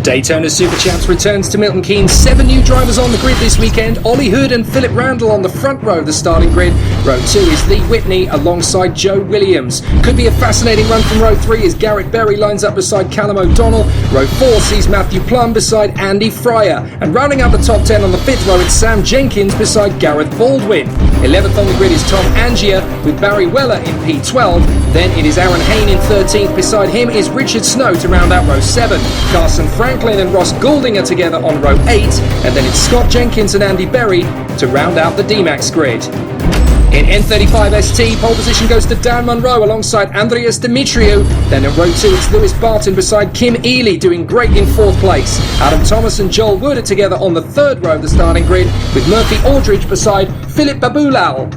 Daytona Super Champs returns to Milton Keynes. 7 new drivers on the grid this weekend. Ollie Hood and Philip Randall on the front row of the starting grid. Row 2 is Lee Whitney alongside Joe Williams. Could be a fascinating run from row 3 as Garrett Berry lines up beside Callum O'Donnell. Row 4 sees Matthew Plum beside Andy Fryer. And rounding out the top 10 on the 5th row, it's Sam Jenkins beside Gareth Baldwin. 11th on the grid is Tom Angier with Barry Weller in P12. Then it is Aaron Hayne in 13th. Beside him is Richard Snow to round out row 7. Carson Franklin and Ross Goulding are together on row 8. And then it's Scott Jenkins and Andy Berry to round out the D-Max grid. In N35-ST, pole position goes to Dan Munro alongside Andreas Dimitriou. Then in row 2 it's Lewis Barton beside Kim Ely doing great in 4th place. Adam Thomas and Joel Wood are together on the 3rd row of the starting grid with Murphy Aldridge beside Philip Babulal.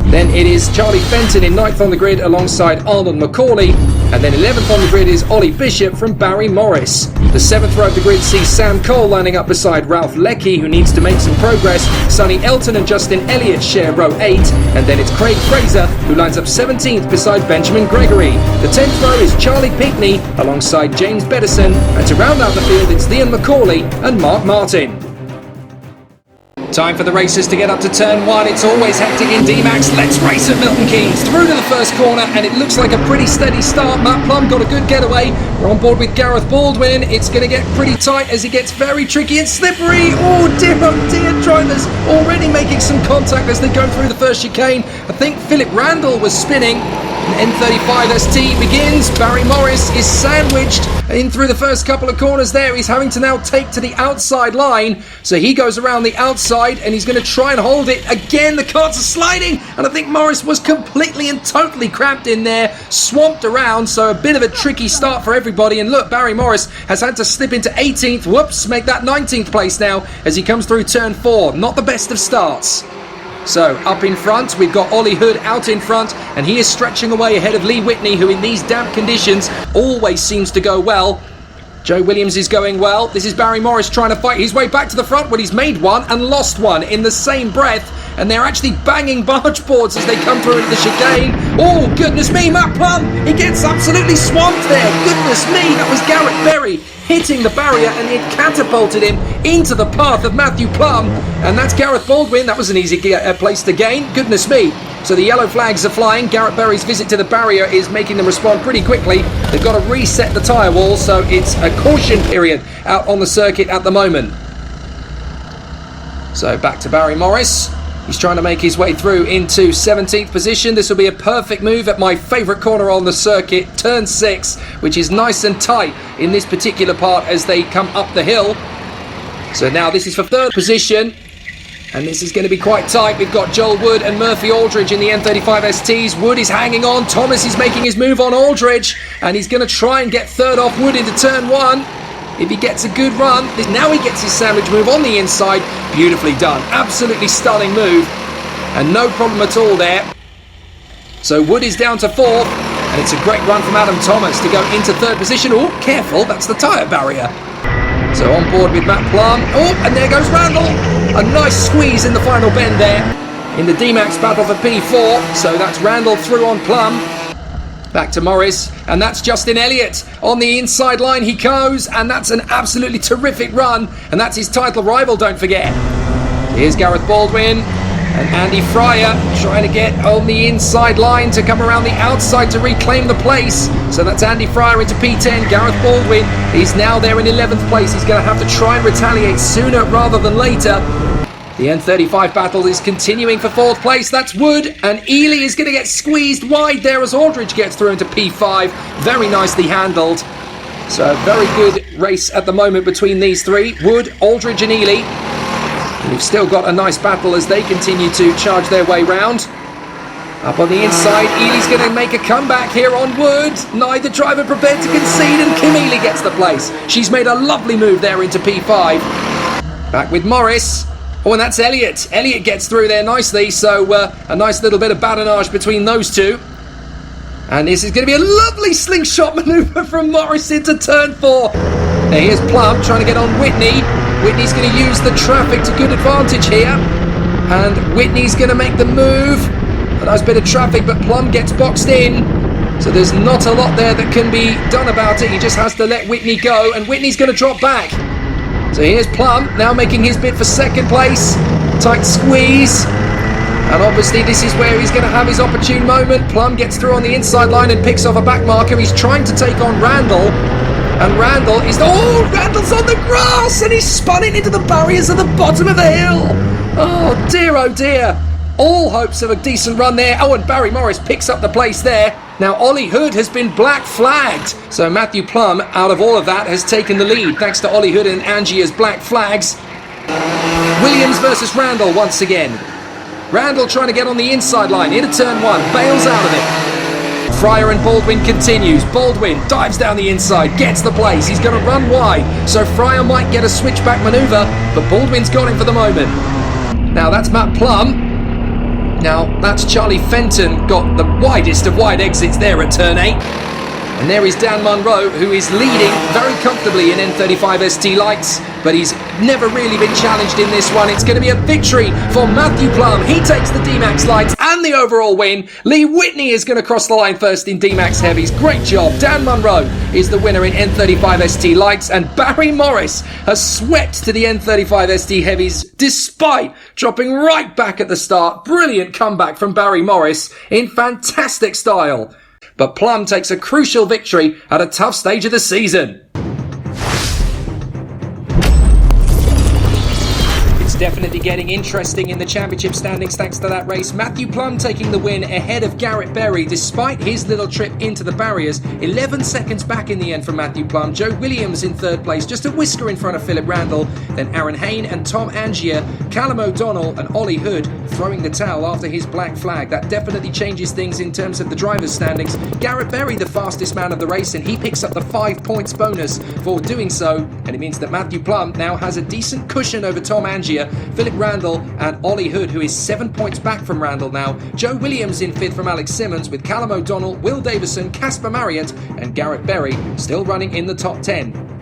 Then it is Charlie Fenton in 9th on the grid alongside Arnold McCauley. And then 11th on the grid is Ollie Bishop from Barry Morris. The 7th row of the grid sees Sam Cole lining up beside Ralph Leckie, who needs to make some progress. Sonny Elton and Justin Elliott share row 8. And then it's Craig Fraser, who lines up 17th beside Benjamin Gregory. The 10th row is Charlie Pinkney alongside James Bedison. And to round out the field, it's Liam McCauley and Mark Martin. Time for the racers to get up to turn 1. It's always hectic in D-Max. Let's race at Milton Keynes. Through to the first corner, and it looks like a pretty steady start. Matt Plum got a good getaway. We're on board with Gareth Baldwin. It's going to get pretty tight as it gets very tricky and slippery. Oh dear, drivers already making some contact as they go through the first chicane. I think Philip Randall was spinning. N35-ST begins. Barry Morris is sandwiched in through the first couple of corners there. He's having to now take to the outside line. So he goes around the outside and he's going to try and hold it. Again, the carts are sliding. And I think Morris was completely and totally cramped in there, swamped around. So a bit of a tricky start for everybody. And look, Barry Morris has had to slip into 18th. Whoops, make that 19th place now as he comes through turn 4. Not the best of starts. So, up in front, we've got Ollie Hood out in front, and he is stretching away ahead of Lee Whitney, who in these damp conditions always seems to go well. Joe Williams is going well. This is Barry Morris trying to fight his way back to the front when he's made one and lost one in the same breath. And they're actually banging barge boards as they come through into the chicane. Oh, goodness me, Matt Plum, he gets absolutely swamped there. Goodness me, that was Garrett Berry hitting the barrier, and it catapulted him into the path of Matthew Plum. And that's Gareth Baldwin. That was an easy place to gain. Goodness me. So the yellow flags are flying. Garrett Berry's visit to the barrier is making them respond pretty quickly. They've got to reset the tyre wall, so it's a caution period out on the circuit at the moment. So back to Barry Morris. He's trying to make his way through into 17th position. This will be a perfect move at my favourite corner on the circuit, turn 6, which is nice and tight in this particular part as they come up the hill. So now this is for 3rd position, and this is going to be quite tight. We've got Joel Wood and Murphy Aldridge in the N35-STs. Wood is hanging on. Thomas is making his move on Aldridge, and he's going to try and get 3rd off Wood into turn 1. If he gets a good run, now he gets his sandwich move on the inside. Beautifully done. Absolutely stunning move. And no problem at all there. So Wood is down to 4th. And it's a great run from Adam Thomas to go into 3rd position. Oh, careful. That's the tyre barrier. So on board with Matt Plum. Oh, and there goes Randall. A nice squeeze in the final bend there. In the D-Max battle for P4. So that's Randall through on Plum. Back to Morris, and that's Justin Elliott. On the inside line he goes, and that's an absolutely terrific run, and that's his title rival, don't forget. Here's Gareth Baldwin, and Andy Fryer trying to get on the inside line to come around the outside to reclaim the place. So that's Andy Fryer into P10. Gareth Baldwin is now there in 11th place. He's going to have to try and retaliate sooner rather than later. The N35 battle is continuing for 4th place. That's Wood, and Ely is going to get squeezed wide there as Aldridge gets through into P5. Very nicely handled. So a very good race at the moment between these three, Wood, Aldridge and Ely. And we've still got a nice battle as they continue to charge their way round. Up on the inside, Ely's going to make a comeback here on Wood. Neither driver prepared to concede, and Kim Ely gets the place. She's made a lovely move there into P5. Back with Morris. Oh, and that's Elliott. Elliott gets through there nicely, so a nice little bit of badinage between those two. And this is going to be a lovely slingshot manoeuvre from Morris into turn 4. Now here's Plum trying to get on Whitney. Whitney's going to use the traffic to good advantage here. And Whitney's going to make the move. A nice bit of traffic, but Plum gets boxed in. So there's not a lot there that can be done about it. He just has to let Whitney go, and Whitney's going to drop back. So here's Plum, now making his bid for second place. Tight squeeze. And obviously this is where he's going to have his opportune moment. Plum gets through on the inside line and picks off a back marker. He's trying to take on Randall. And Randall is... Oh, Randall's on the grass! And he's spun it into the barriers at the bottom of the hill. Oh dear. All hopes of a decent run there. Oh, and Barry Morris picks up the place there. Now, Ollie Hood has been black flagged. So Matthew Plum, out of all of that, has taken the lead, thanks to Ollie Hood and Angier's black flags. Williams versus Randall once again. Randall trying to get on the inside line, into turn one, bails out of it. Fryer and Baldwin continues. Baldwin dives down the inside, gets the place. He's going to run wide, so Fryer might get a switchback manoeuvre, but Baldwin's got him for the moment. Now, that's Matt Plum. Now, that's Charlie Fenton, got the widest of wide exits there at turn 8. And there is Dan Munro, who is leading very comfortably in N35-ST Lights, but he's never really been challenged in this one. It's going to be a victory for Matthew Plum. He takes the D-Max Lights and the overall win. Lee Whitney is going to cross the line first in D-Max Heavies. Great job. Dan Munro is the winner in N35-ST Lights, and Barry Morris has swept to the N35-ST Heavies despite dropping right back at the start. Brilliant comeback from Barry Morris in fantastic style. But Plum takes a crucial victory at a tough stage of the season. Definitely getting interesting in the championship standings thanks to that race. Matthew Plum taking the win ahead of Garrett Berry despite his little trip into the barriers. 11 seconds back in the end from Matthew Plum. Joe Williams in third place, just a whisker in front of Philip Randall. Then Aaron Hayne and Tom Angier, Callum O'Donnell and Ollie Hood throwing the towel after his black flag. That definitely changes things in terms of the drivers' standings. Garrett Berry, the fastest man of the race, and he picks up the 5 points bonus for doing so. And it means that Matthew Plum now has a decent cushion over Tom Angier, Philip Randall and Ollie Hood, who is 7 points back from Randall now. Joe Williams in 5th from Alex Simmons, with Callum O'Donnell, Will Davison, Casper Marriott and Garrett Berry still running in the top 10.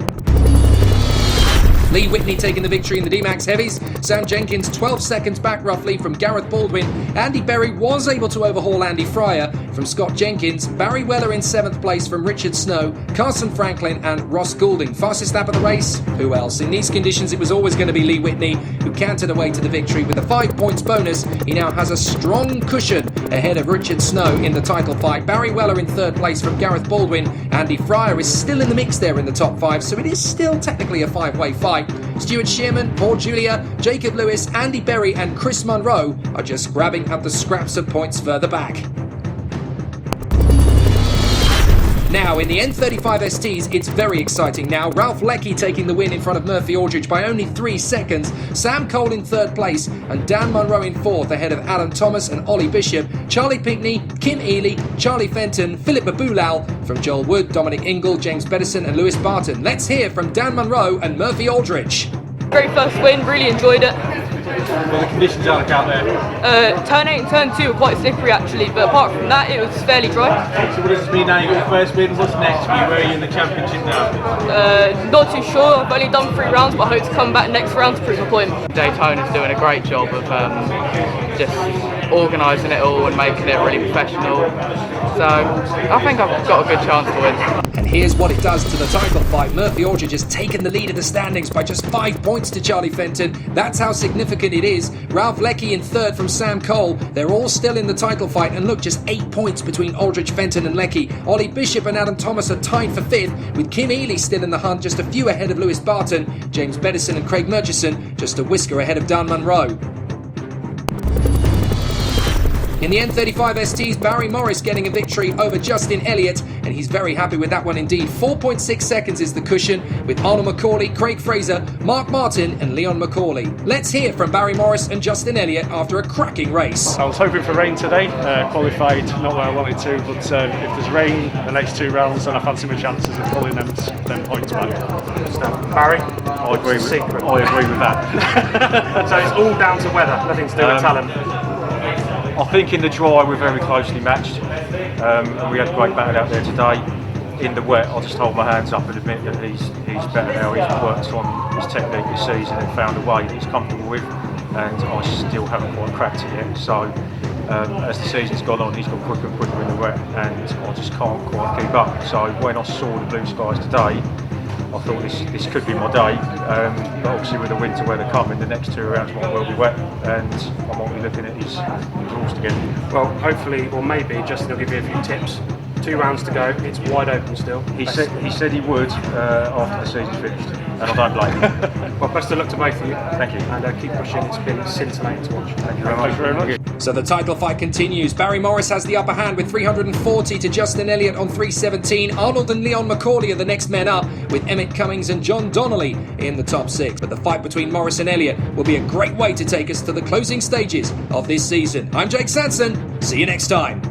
Lee Whitney taking the victory in the D-Max Heavies. Sam Jenkins 12 seconds back roughly from Gareth Baldwin. Andy Berry was able to overhaul Andy Fryer from Scott Jenkins. Barry Weller in 7th place from Richard Snow, Carson Franklin and Ross Goulding. Fastest lap of the race? Who else? In these conditions it was always going to be Lee Whitney, who cantered away to the victory with a 5 points bonus. He now has a strong cushion ahead of Richard Snow in the title fight. Barry Weller in 3rd place from Gareth Baldwin. Andy Fryer is still in the mix there in the top 5, so it is still technically a 5-way fight. Stuart Shearman, Paul Julia, Jacob Lewis, Andy Berry and Chris Munro are just grabbing at the scraps of points further back. Now, in the N35STs, it's very exciting now. Ralph Leckie taking the win in front of Murphy Aldridge by only 3 seconds. Sam Cole in 3rd place and Dan Munro in 4th ahead of Adam Thomas and Ollie Bishop, Charlie Pinkney, Kim Ely, Charlie Fenton, Philip Babulal from Joel Wood, Dominic Ingle, James Bedison and Lewis Barton. Let's hear from Dan Munro and Murphy Aldridge. Great first win, really enjoyed it. Well, the conditions are like out there. Turn 8 and turn 2 were quite slippery actually, but apart from that it was fairly dry. So what does this mean now? You got your first win, what's next for you? Where are you in the championship now? Not too sure, I've only done 3 rounds, but I hope to come back next round to prove my point. Daytona's doing a great job of just organising it all and making it really professional. So I think I've got a good chance to win. And here's what it does to the title fight. Murphy Aldridge has taken the lead of the standings by just 5 points to Charlie Fenton. That's how significant it is. Ralph Leckie in 3rd from Sam Cole. They're all still in the title fight, and look, just 8 points between Aldridge, Fenton and Leckie. Ollie Bishop and Adam Thomas are tied for 5th, with Kim Ely still in the hunt, just a few ahead of Lewis Barton. James Bedison and Craig Murchison just a whisker ahead of Dan Munro. In the N35STs, Barry Morris getting a victory over Justin Elliott, and he's very happy with that one indeed. 4.6 seconds is the cushion, with Arnold McCauley, Craig Fraser, Mark Martin and Leon McCauley. Let's hear from Barry Morris and Justin Elliott after a cracking race. I was hoping for rain today, qualified not where I wanted to, but if there's rain the next 2 rounds, then I fancy my chances of pulling them points back. Barry? I agree with that. So it's all down to weather, nothing to do with talent. I think in the dry we're very closely matched, and we had a great battle out there today. In the wet, I'll just hold my hands up and admit that he's better now. He's worked on his technique this season and found a way that he's comfortable with, and I still haven't quite cracked it yet. So As the season's gone on, he's got quicker and quicker in the wet, and I just can't quite keep up. So when I saw the blue skies today, I thought this could be my day, but obviously with the winter weather coming, the next 2 rounds might well be wet, and I might be looking at his exhaust again. Well, hopefully, or maybe, Justin will give you a few tips. 2 rounds to go, it's wide open still. He said he would after the season's finished, and I don't blame him. Well, best of luck to both of you. Thank you. And keep pushing, it's been scintillating to watch. Thank you very much. So the title fight continues. Barry Morris has the upper hand with 340 to Justin Elliott on 317. Arnold and Leon McCauley are the next men up, with Emmett Cummings and John Donnelly in the top 6. But the fight between Morris and Elliott will be a great way to take us to the closing stages of this season. I'm Jake Sanson. See you next time.